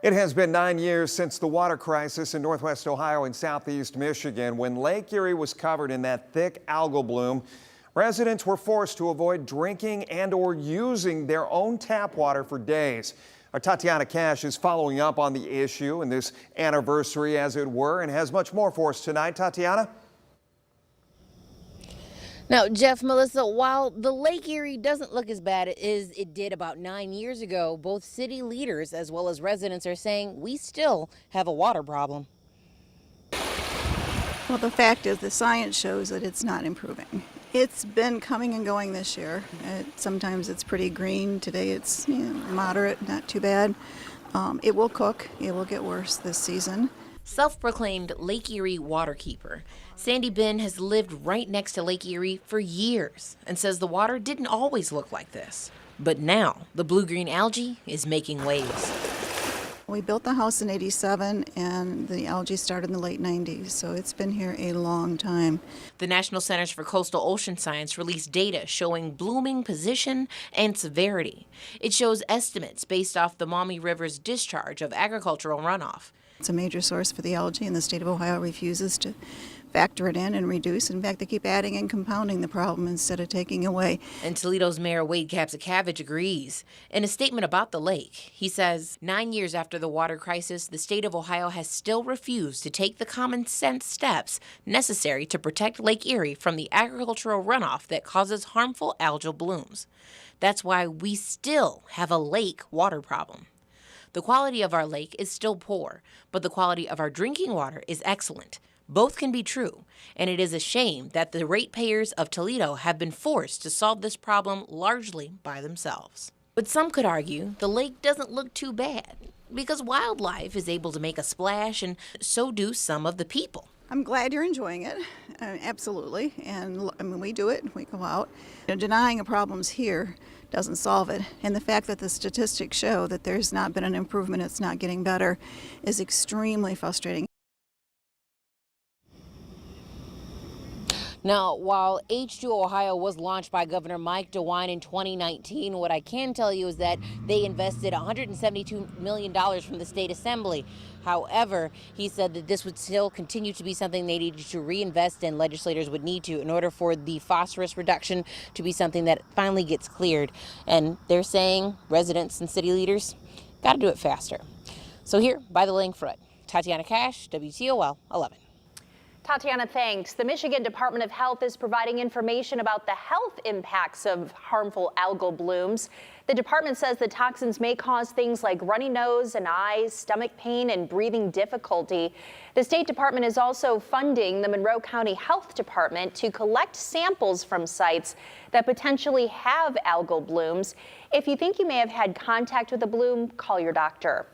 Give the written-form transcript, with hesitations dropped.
It has been 9 years since the water crisis in northwest Ohio and southeast Michigan when Lake Erie was covered in that thick algal bloom. Residents were forced to avoid drinking and/or using their own tap water for days. Our Tatiana Cash is following up on the issue and this anniversary, as it were, and has much more for us tonight. Tatiana? Now, Jeff, Melissa, while the Lake Erie doesn't look as bad as it did about 9 years ago, both city leaders as well as residents are saying we still have a water problem. Well, the fact is the science shows that it's not improving. It's been coming and going this year. Sometimes it's pretty green. Today it's moderate, not too bad. It will cook. It will get worse this season. Self-proclaimed Lake Erie waterkeeper, Sandy Bin has lived right next to Lake Erie for years and says the water didn't always look like this. But now the blue-green algae is making waves. We built the house in '87 and the algae started in the late '90s, so it's been here a long time. The National Centers for Coastal Ocean Science released data showing blooming position and severity. It shows estimates based off the Maumee River's discharge of agricultural runoff. It's a major source for the algae, and the state of Ohio refuses to factor it in and reduce. In fact, they keep adding and compounding the problem instead of taking away. And Toledo's Mayor Wade Kapsakavage agrees. In a statement about the lake, he says, 9 years after the water crisis, the state of Ohio has still refused to take the common sense steps necessary to protect Lake Erie from the agricultural runoff that causes harmful algal blooms. That's why we still have a lake water problem. The quality of our lake is still poor, but the quality of our drinking water is excellent. Both can be true, and it is a shame that the ratepayers of Toledo have been forced to solve this problem largely by themselves. But some could argue the lake doesn't look too bad, because wildlife is able to make a splash, and so do some of the people. I'm glad you're enjoying it, absolutely, and I mean, we do it, we go out. Denying a problem's here doesn't solve it, and the fact that the statistics show that there's not been an improvement, it's not getting better, is extremely frustrating. Now, while H2 Ohio was launched by Governor Mike DeWine in 2019, what I can tell you is that they invested $172 million from the state assembly. However, he said that this would still continue to be something they needed to reinvest in, legislators would need to, in order for the phosphorus reduction to be something that finally gets cleared. And they're saying, residents and city leaders, got to do it faster. So here, by the link for it, Tatiana Cash, WTOL 11. Tatiana, thanks. The Michigan Department of Health is providing information about the health impacts of harmful algal blooms. The department says the toxins may cause things like runny nose and eyes, stomach pain, and breathing difficulty. The State Department is also funding the Monroe County Health Department to collect samples from sites that potentially have algal blooms. If you think you may have had contact with a bloom, call your doctor.